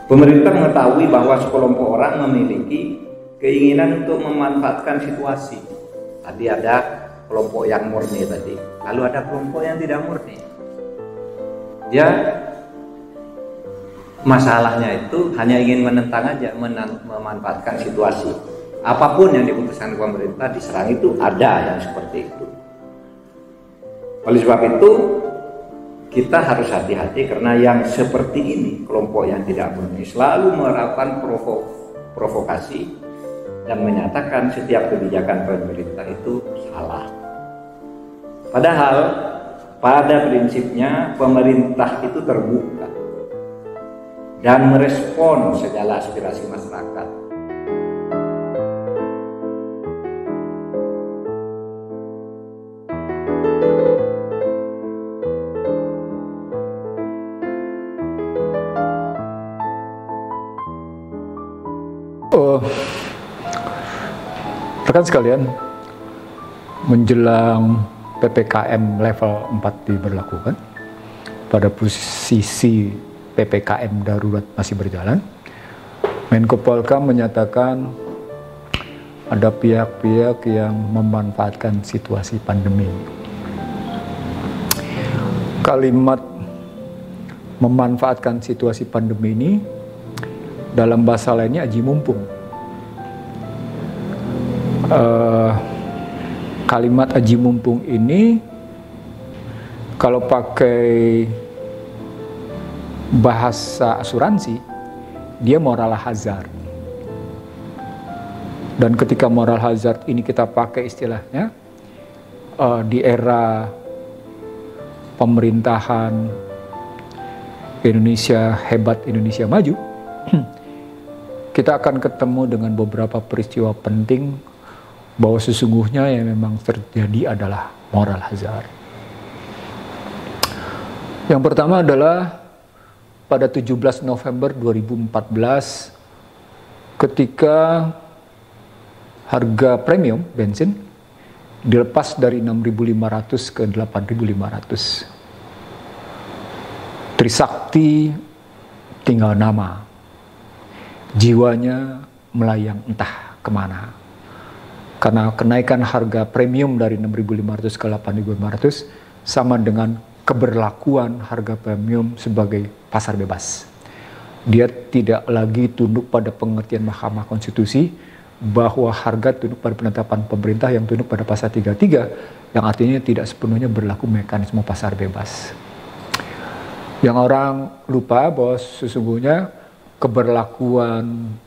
Pemerintah mengetahui bahwa sekelompok orang memiliki keinginan untuk memanfaatkan situasi. Tadi ada kelompok yang murni tadi, lalu ada kelompok yang tidak murni. Dia masalahnya itu hanya ingin menentang aja, memanfaatkan situasi. Apapun yang diputuskan pemerintah diserang, itu ada yang seperti itu. Oleh sebab itu kita harus hati-hati, karena yang seperti ini, kelompok yang tidak murni, selalu melakukan provokasi dan menyatakan setiap kebijakan pemerintah itu salah. Padahal pada prinsipnya pemerintah itu terbuka dan merespon segala aspirasi masyarakat. Rekan sekalian, menjelang PPKM level 4 diberlakukan, pada posisi PPKM darurat masih berjalan, Menko Polhukam menyatakan ada pihak-pihak yang memanfaatkan situasi pandemi. Kalimat memanfaatkan situasi pandemi ini dalam bahasa lainnya aji mumpung. Kalimat aji mumpung ini kalau pakai bahasa asuransi, dia moral hazard. Dan ketika moral hazard ini kita pakai istilahnya di era pemerintahan Indonesia Hebat, Indonesia Maju, kita akan ketemu dengan beberapa peristiwa penting bahwa sesungguhnya yang memang terjadi adalah moral hazard. Yang pertama adalah pada 17 November 2014, ketika harga premium bensin dilepas dari 6.500 ke 8.500. Trisakti tinggal nama, jiwanya melayang entah kemana. Karena kenaikan harga premium dari 6.500 ke 8.500 sama dengan keberlakuan harga premium sebagai pasar bebas. Dia tidak lagi tunduk pada pengertian Mahkamah Konstitusi bahwa harga tunduk pada penetapan pemerintah yang tunduk pada pasal 33, yang artinya tidak sepenuhnya berlaku mekanisme pasar bebas. Yang orang lupa bahwa sesungguhnya keberlakuan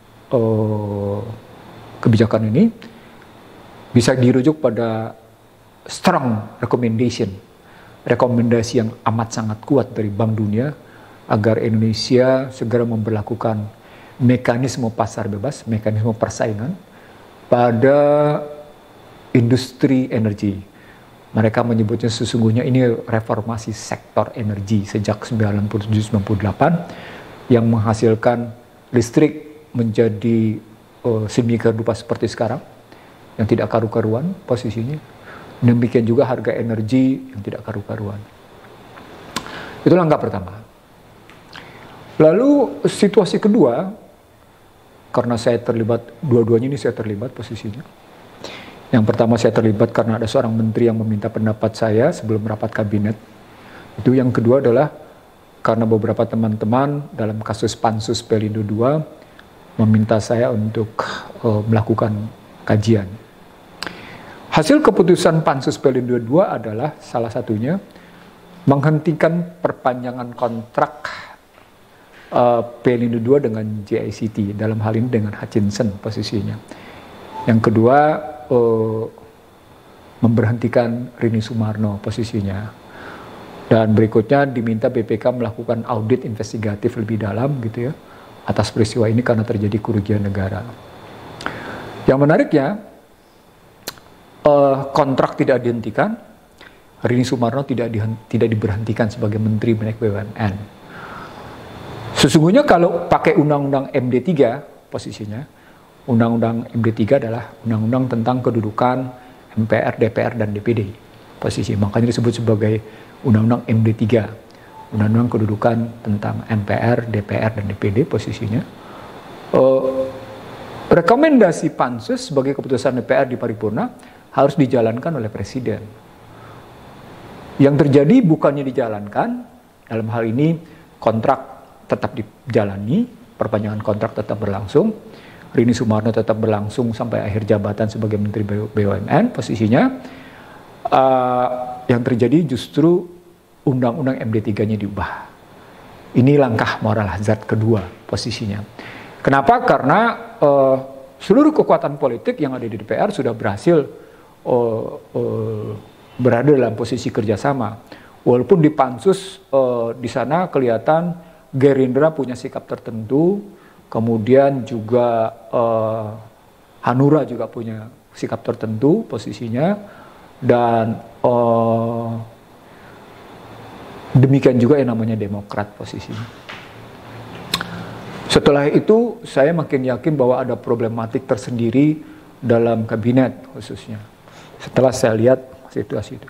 kebijakan ini bisa dirujuk pada strong recommendation, rekomendasi yang amat sangat kuat dari Bank Dunia agar Indonesia segera memberlakukan mekanisme pasar bebas, mekanisme persaingan pada industri energi. Mereka menyebutnya sesungguhnya ini reformasi sektor energi sejak 97-98 yang menghasilkan listrik menjadi sedemikian rupa seperti sekarang, yang tidak karu-karuan posisinya. Demikian juga harga energi yang tidak karu-karuan. Itu langkah pertama. Lalu situasi kedua, karena saya terlibat, dua-duanya ini saya terlibat posisinya. Yang pertama saya terlibat karena ada seorang menteri yang meminta pendapat saya sebelum rapat kabinet. Itu yang kedua adalah karena beberapa teman-teman dalam kasus Pansus Pelindo II meminta saya untuk melakukan kajian. Hasil keputusan Pansus Pelindo II adalah salah satunya menghentikan perpanjangan kontrak Pelindo II dengan JICT, dalam hal ini dengan Hutchinson posisinya. Yang kedua, memberhentikan Rini Sumarno posisinya. Dan berikutnya diminta BPK melakukan audit investigatif lebih dalam gitu ya atas peristiwa ini karena terjadi kerugian negara. Yang menariknya, kontrak tidak dihentikan, Rini Sumarno tidak diberhentikan sebagai Menteri BUMN. Sesungguhnya kalau pakai Undang-Undang MD3 posisinya, Undang-Undang MD3 adalah Undang-Undang tentang kedudukan MPR, DPR, dan DPD posisi. Makanya disebut sebagai Undang-Undang MD3. Undang-undang kedudukan tentang MPR, DPR, dan DPD posisinya. Rekomendasi pansus sebagai keputusan DPR di paripurna harus dijalankan oleh Presiden. Yang terjadi bukannya dijalankan, dalam hal ini kontrak tetap dijalani, perpanjangan kontrak tetap berlangsung, Rini Sumarno tetap berlangsung sampai akhir jabatan sebagai Menteri BUMN posisinya. Yang terjadi justru Undang-Undang MD3-nya diubah. Ini langkah moral hazard kedua posisinya. Kenapa? Karena seluruh kekuatan politik yang ada di DPR sudah berhasil berada dalam posisi kerjasama. Walaupun di pansus di sana kelihatan Gerindra punya sikap tertentu, kemudian juga Hanura juga punya sikap tertentu posisinya, dan demikian juga yang namanya Demokrat posisinya. Setelah itu saya makin yakin bahwa ada problematik tersendiri dalam kabinet khususnya. Setelah saya lihat situasi itu.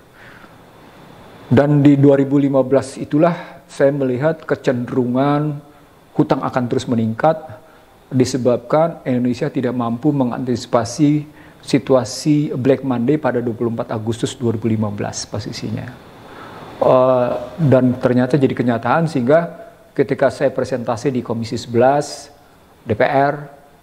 Dan di 2015 itulah saya melihat kecenderungan hutang akan terus meningkat disebabkan Indonesia tidak mampu mengantisipasi situasi Black Monday pada 24 Agustus 2015 posisinya. Dan ternyata jadi kenyataan sehingga ketika saya presentasi di Komisi 11 DPR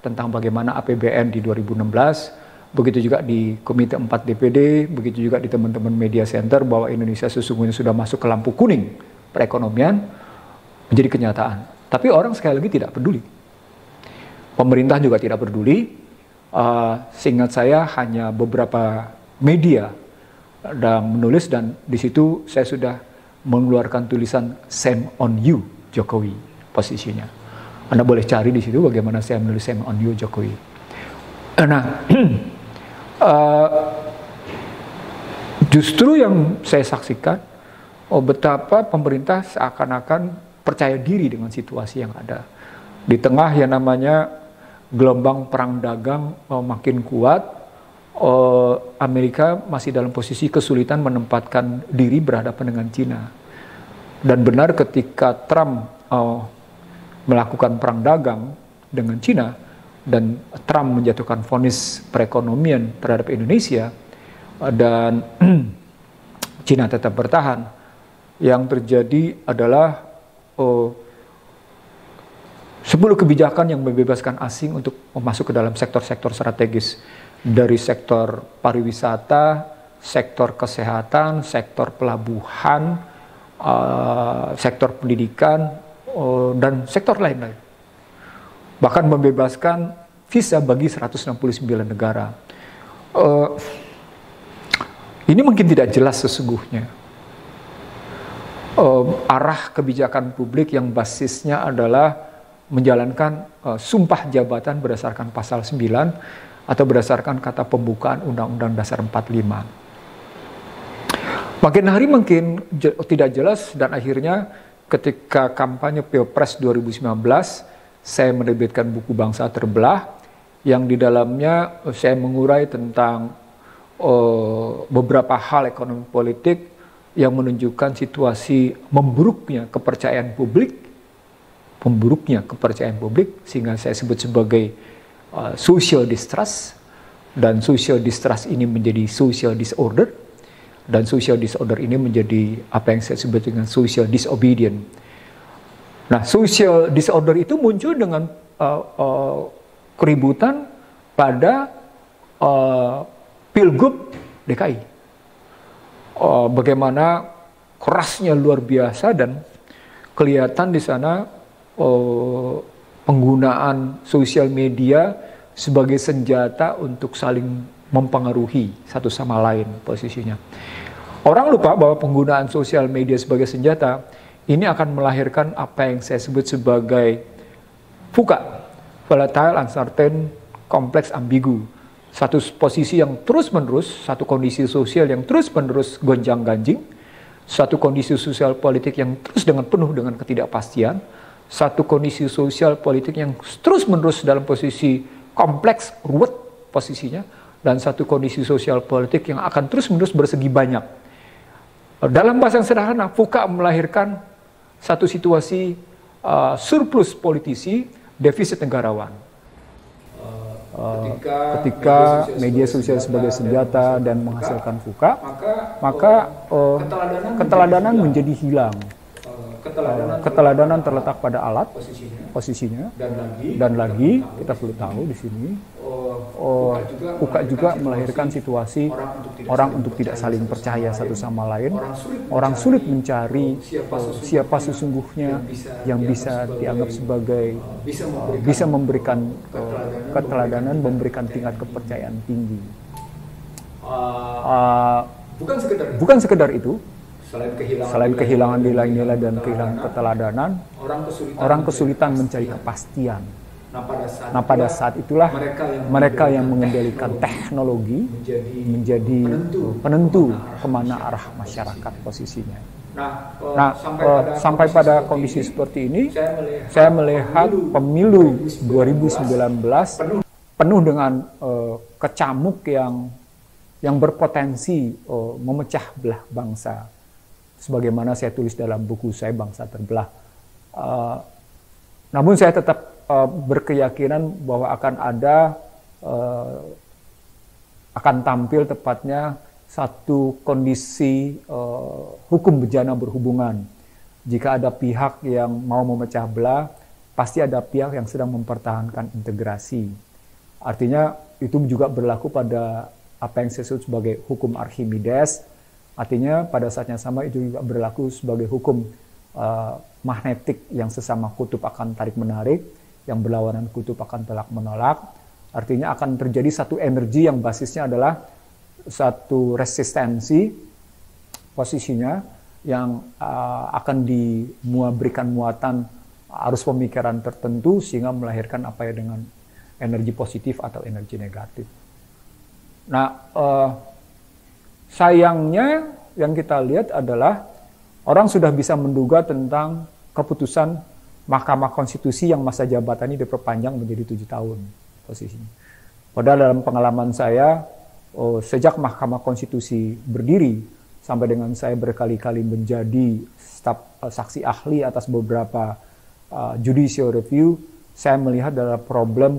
tentang bagaimana APBN di 2016, begitu juga di Komite 4 DPD, begitu juga di teman-teman media center bahwa Indonesia sesungguhnya sudah masuk ke lampu kuning perekonomian, menjadi kenyataan. Tapi orang sekali lagi tidak peduli. Pemerintah juga tidak peduli. Seingat saya hanya beberapa media dan menulis, dan di situ saya sudah mengeluarkan tulisan "Shame on you" Jokowi posisinya. Anda boleh cari di situ bagaimana saya menulis "Shame on you" Jokowi. Nah, justru yang saya saksikan betapa pemerintah seakan-akan percaya diri dengan situasi yang ada. Di tengah yang namanya gelombang perang dagang makin kuat, Amerika masih dalam posisi kesulitan menempatkan diri berhadapan dengan Cina. Dan benar ketika Trump melakukan perang dagang dengan Cina dan Trump menjatuhkan vonis perekonomian terhadap Indonesia dan Cina tetap bertahan, yang terjadi adalah 10 kebijakan yang membebaskan asing untuk masuk ke dalam sektor-sektor strategis, dari sektor pariwisata, sektor kesehatan, sektor pelabuhan, sektor pendidikan, dan sektor lain-lain. Bahkan membebaskan visa bagi 169 negara. Ini mungkin tidak jelas sesungguhnya. Arah kebijakan publik yang basisnya adalah menjalankan sumpah jabatan berdasarkan pasal 9 atau berdasarkan kata pembukaan Undang-Undang Dasar 45. Makin hari makin tidak jelas, dan akhirnya ketika kampanye Pilpres 2019 saya menerbitkan buku Bangsa Terbelah yang di dalamnya saya mengurai tentang beberapa hal ekonomi politik yang menunjukkan situasi memburuknya kepercayaan publik, sehingga saya sebut sebagai social distrust, dan social distrust ini menjadi social disorder, dan social disorder ini menjadi apa yang saya sebut dengan social disobedient. Nah, social disorder itu muncul dengan keributan pada Pilgub DKI. Bagaimana kerasnya luar biasa, dan kelihatan di sana penggunaan sosial media sebagai senjata untuk saling mempengaruhi satu sama lain posisinya. Orang lupa bahwa penggunaan sosial media sebagai senjata ini akan melahirkan apa yang saya sebut sebagai VUCA, volatile, uncertain, kompleks, ambigu. Satu posisi yang terus-menerus, satu kondisi sosial yang terus-menerus gonjang-ganjing, satu kondisi sosial politik yang terus penuh dengan ketidakpastian, satu kondisi sosial politik yang terus-menerus dalam posisi kompleks, ruwet posisinya, dan satu kondisi sosial politik yang akan terus-menerus bersegi banyak. Dalam bahasa yang sederhana, VUCA melahirkan satu situasi surplus politisi, defisit negarawan. Ketika media sosial sebagai senjata dan menghasilkan fuka, maka keteladanan menjadi hilang. Keteladanan terletak pada alat posisinya, dan lagi kita perlu tahu di sini fuka juga melahirkan situasi orang untuk tidak saling percaya satu sama lain. Orang sulit mencari siapa sesungguhnya yang bisa dianggap sebagai bisa memberikan keteladanan, memberikan tingkat kepercayaan tinggi. Bukan sekedar itu. Selain kehilangan nilai-nilai dan kehilangan keteladanan, orang kesulitan mencari kepastian. Nah, pada saat itulah mereka yang mengendalikan teknologi menjadi penentu kemana arah masyarakat posisinya. Nah, sampai pada kondisi seperti ini, saya melihat pemilu 2019 penuh dengan kecamuk yang berpotensi memecah belah bangsa. Sebagaimana saya tulis dalam buku saya, Bangsa Terbelah. Namun saya tetap berkeyakinan bahwa akan tampil tepatnya satu kondisi hukum bejana berhubungan. Jika ada pihak yang mau memecah belah, pasti ada pihak yang sedang mempertahankan integrasi. Artinya itu juga berlaku pada apa yang saya sebut sebagai hukum Archimedes. Artinya pada saat yang sama itu juga berlaku sebagai hukum magnetik yang sesama kutub akan tarik-menarik, yang berlawanan kutub akan tolak-menolak. Artinya akan terjadi satu energi yang basisnya adalah satu resistensi posisinya yang akan diberikan muatan arus pemikiran tertentu sehingga melahirkan apa ya dengan energi positif atau energi negatif. Nah, sayangnya yang kita lihat adalah orang sudah bisa menduga tentang keputusan Mahkamah Konstitusi yang masa jabatannya diperpanjang menjadi 7 tahun posisinya. Padahal dalam pengalaman saya, sejak Mahkamah Konstitusi berdiri sampai dengan saya berkali-kali menjadi staf saksi ahli atas beberapa judicial review, saya melihat adalah problem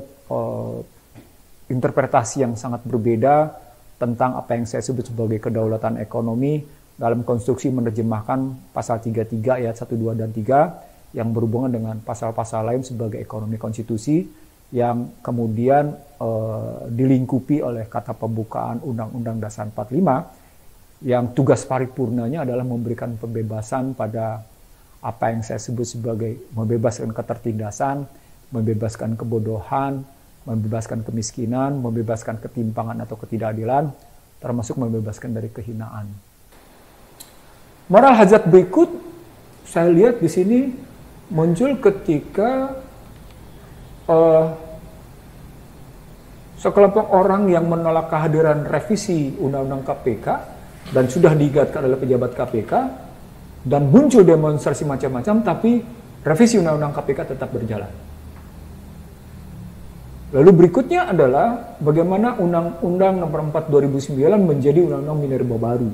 interpretasi yang sangat berbeda tentang apa yang saya sebut sebagai kedaulatan ekonomi dalam konstruksi menerjemahkan pasal 33 ayat 1, 2, dan 3 yang berhubungan dengan pasal-pasal lain sebagai ekonomi konstitusi yang kemudian dilingkupi oleh kata pembukaan Undang-Undang Dasar 45 yang tugas paripurnanya adalah memberikan pembebasan pada apa yang saya sebut sebagai membebaskan ketertindasan, membebaskan kebodohan, membebaskan kemiskinan, membebaskan ketimpangan atau ketidakadilan, termasuk membebaskan dari kehinaan. Moral hazard berikut saya lihat di sini muncul ketika sekelompok orang yang menolak kehadiran revisi Undang-Undang KPK dan sudah diingatkan oleh pejabat KPK dan muncul demonstrasi macam-macam, tapi revisi Undang-Undang KPK tetap berjalan. Lalu berikutnya adalah bagaimana Undang-Undang Nomor 4 2009 menjadi Undang-Undang Minerba baru.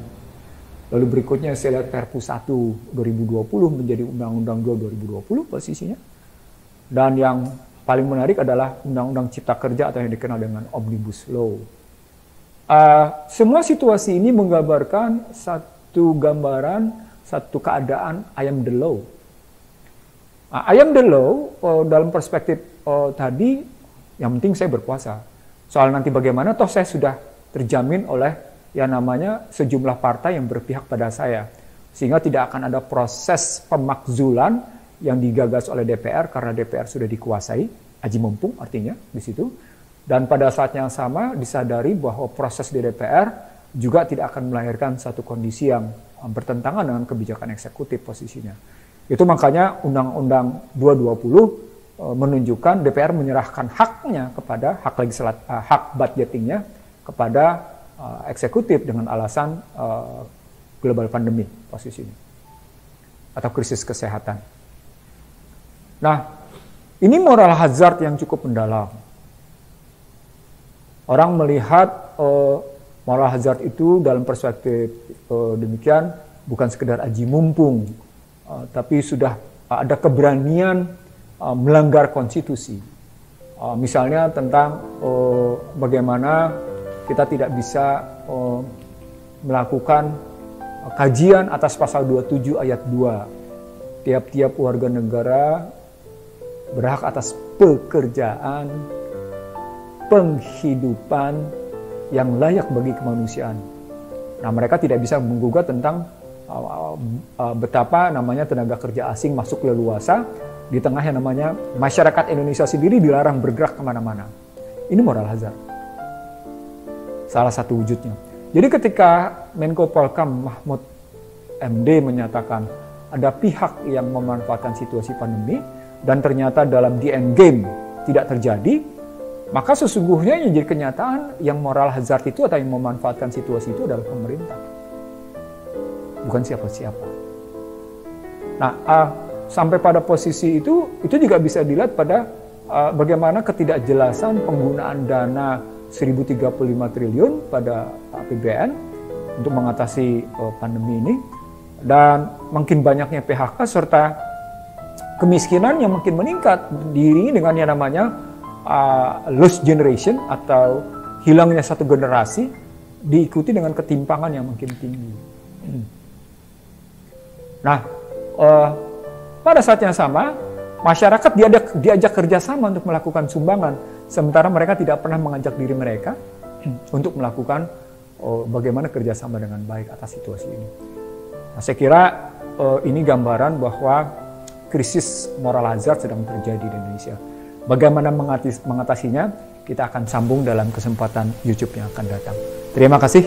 Lalu berikutnya saya lihat Perpu 1 2020 menjadi Undang-Undang 2 2020 posisinya. Dan yang paling menarik adalah Undang-Undang Cipta Kerja atau yang dikenal dengan Omnibus Law. Semua situasi ini menggambarkan satu gambaran, satu keadaan I am the law. I am the law dalam perspektif tadi, yang penting saya berkuasa. Soal nanti bagaimana, toh saya sudah terjamin oleh yang namanya sejumlah partai yang berpihak pada saya. Sehingga tidak akan ada proses pemakzulan yang digagas oleh DPR karena DPR sudah dikuasai, aji mumpung artinya di situ. Dan pada saat yang sama disadari bahwa proses di DPR juga tidak akan melahirkan satu kondisi yang bertentangan dengan kebijakan eksekutif posisinya. Itu makanya Undang-Undang 220 menunjukkan DPR menyerahkan haknya kepada hak budgetingnya kepada eksekutif dengan alasan global pandemic posisinya atau krisis kesehatan. Nah, ini moral hazard yang cukup mendalam. Orang melihat moral hazard itu dalam perspektif demikian bukan sekedar aji mumpung tapi sudah ada keberanian melanggar konstitusi. Misalnya tentang bagaimana kita tidak bisa melakukan kajian atas pasal 27 ayat 2. Tiap-tiap warga negara berhak atas pekerjaan, penghidupan yang layak bagi kemanusiaan. Nah, mereka tidak bisa menggugat tentang betapa namanya tenaga kerja asing masuk leluasa di tengah yang namanya masyarakat Indonesia sendiri dilarang bergerak kemana-mana. Ini moral hazard. Salah satu wujudnya. Jadi ketika Menko Polhukam Mahfud MD menyatakan ada pihak yang memanfaatkan situasi pandemi dan ternyata dalam the end game tidak terjadi, maka sesungguhnya yang jadi kenyataan yang moral hazard itu atau yang memanfaatkan situasi itu adalah pemerintah. Bukan siapa-siapa. Nah, sampai pada posisi itu juga bisa dilihat pada bagaimana ketidakjelasan penggunaan dana 1.035 triliun pada APBN untuk mengatasi pandemi ini, dan makin banyaknya PHK serta kemiskinan yang makin meningkat diiringi dengan yang namanya lost generation atau hilangnya satu generasi diikuti dengan ketimpangan yang makin tinggi. Nah, pada saat yang sama, masyarakat diajak kerjasama untuk melakukan sumbangan, sementara mereka tidak pernah mengajak diri mereka untuk melakukan bagaimana kerjasama dengan baik atas situasi ini. Nah, saya kira ini gambaran bahwa krisis moral hazard sedang terjadi di Indonesia. Bagaimana mengatasinya, kita akan sambung dalam kesempatan YouTube yang akan datang. Terima kasih.